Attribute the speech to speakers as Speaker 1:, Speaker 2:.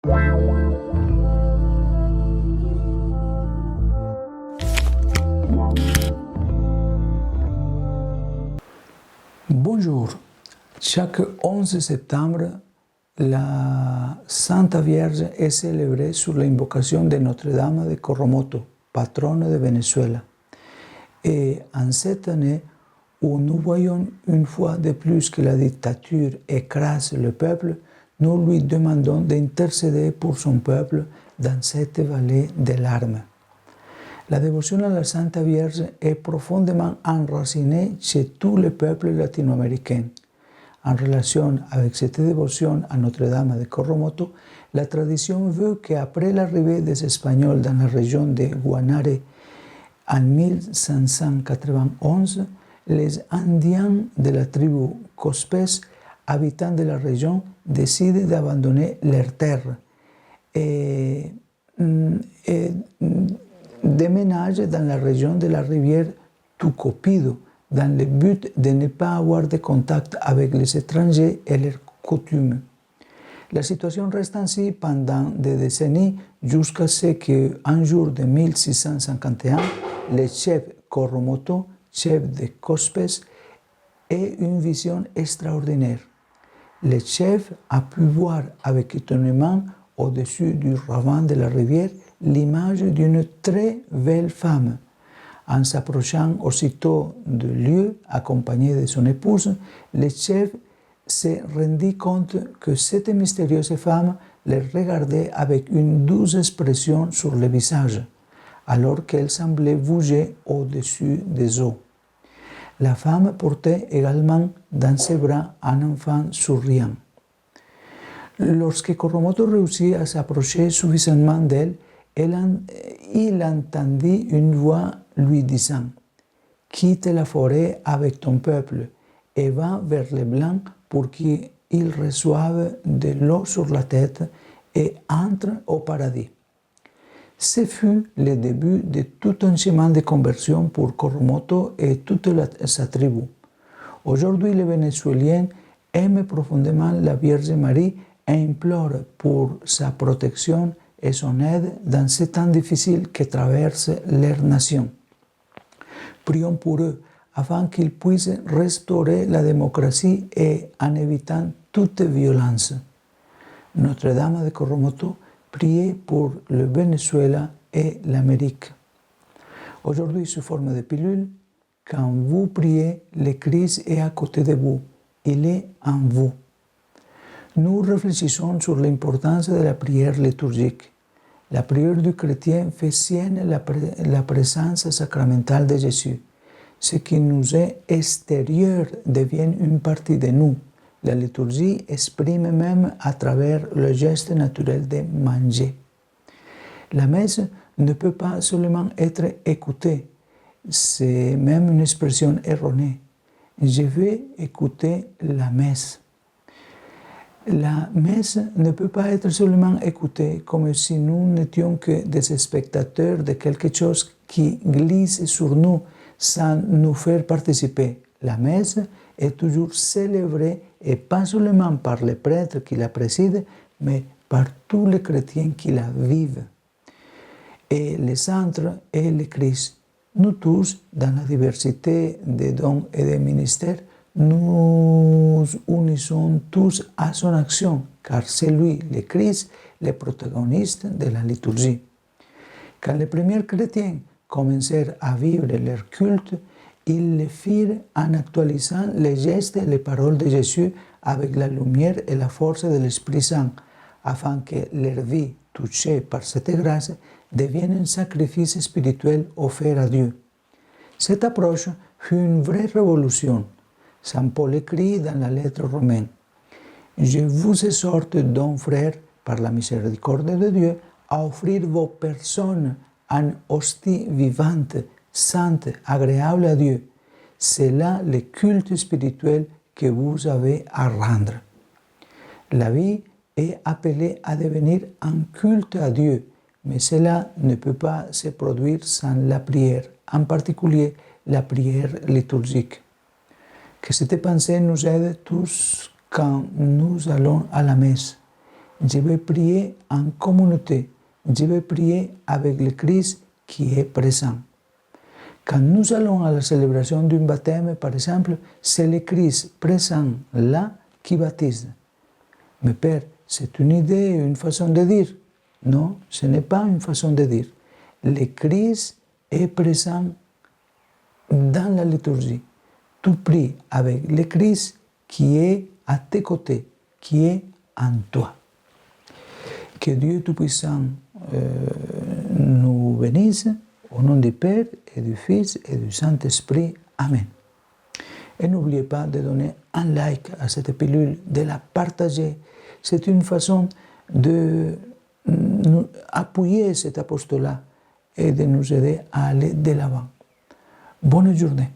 Speaker 1: Bonjour. Chaque 11 septembre, la Sainte Vierge est célébrée sur l'invocation de Notre-Dame de Coromoto, patronne de Venezuela. Et en cette année où nous voyons une fois de plus que la dictature écrase le peuple, nous lui demandons d'intercéder pour son peuple dans cette vallée des larmes. La dévotion à la Sainte Vierge est profondément enracinée chez tous les peuples latino-américains. En relation avec cette dévotion à Notre-Dame de Coromoto, la tradition veut qu'après l'arrivée des Espagnols dans la région de Guanare en 1591, les Indiens de la tribu Cospés, habitants de la région, décident d'abandonner leurs terres et déménagent dans la région de la rivière Tucopido, dans le but de ne pas avoir de contact avec les étrangers et leurs coutumes. La situation reste ainsi pendant des décennies jusqu'à ce qu'un jour de 1651, le chef Coromoto, chef de Cospés, ait une vision extraordinaire. Le chef a pu voir avec étonnement au-dessus du ravin de la rivière l'image d'une très belle femme. En s'approchant aussitôt du lieu, accompagné de son épouse, le chef se rendit compte que cette mystérieuse femme le regardait avec une douce expression sur le visage, alors qu'elle semblait bouger au-dessus des eaux. La femme portait également dans ses bras un enfant souriant. Lorsque Coromoto réussit à s'approcher suffisamment d'elle, il entendit une voix lui disant « Quitte la forêt avec ton peuple et va vers les Blancs pour qu'ils reçoivent de l'eau sur la tête et entrent au paradis. » Ce fut le début de tout un chemin de conversion pour Coromoto et toute sa tribu. Aujourd'hui, les Vénézuéliens aiment profondément la Vierge Marie et implorent pour sa protection et son aide dans ces temps difficiles que traverse leur nation. Prions pour eux afin qu'ils puissent restaurer la démocratie et en évitant toute violence. Notre-Dame de Coromoto, priez pour le Venezuela et l'Amérique. Aujourd'hui, sous forme de pilule, quand vous priez, le Christ est à côté de vous. Il est en vous. Nous réfléchissons sur l'importance de la prière liturgique. La prière du chrétien fait sienne la présence sacramentale de Jésus. Ce qui nous est extérieur devient une partie de nous. La liturgie exprime même à travers le geste naturel de manger. La messe ne peut pas seulement être écoutée, c'est même une expression erronée. Je vais écouter la messe. La messe ne peut pas être seulement écoutée comme si nous n'étions que des spectateurs de quelque chose qui glisse sur nous sans nous faire participer. La messe est toujours célébrée et pas seulement par les prêtres qui la président, mais par tous les chrétiens qui la vivent. Et le centre est le Christ. Nous tous, dans la diversité des dons et des ministères, nous unissons tous à son action, car c'est lui, le Christ, le protagoniste de la liturgie. Quand les premiers chrétiens commencèrent à vivre leur culte, ils le firent en actualisant les gestes et les paroles de Jésus avec la lumière et la force de l'Esprit Saint, afin que leur vie, touchée par cette grâce, devienne un sacrifice spirituel offert à Dieu. Cette approche fut une vraie révolution. Saint Paul écrit dans la lettre romaine « Je vous exhorte donc, frères, par la miséricorde de Dieu, à offrir vos personnes en hostie vivante, sainte, agréable à Dieu. C'est là le culte spirituel que vous avez à rendre. » La vie est appelée à devenir un culte à Dieu, mais cela ne peut pas se produire sans la prière, en particulier la prière liturgique. Que cette pensée nous aide tous quand nous allons à la messe. je vais prier en communauté, je vais prier avec le Christ qui est présent. Quand nous allons à la célébration d'un baptême, par exemple, c'est le Christ présent là qui baptise. Mais Père, c'est une idée, une façon de dire. Non, ce n'est pas une façon de dire. Le Christ est présent dans la liturgie. Tu pries avec le Christ qui est à tes côtés, qui est en toi. Que Dieu Tout-Puissant nous bénisse, au nom du Père et du Fils et du Saint-Esprit. Amen. Et n'oubliez pas de donner un like à cette pilule, de la partager. C'est une façon d'appuyer cet apostolat et de nous aider à aller de l'avant. Bonne journée.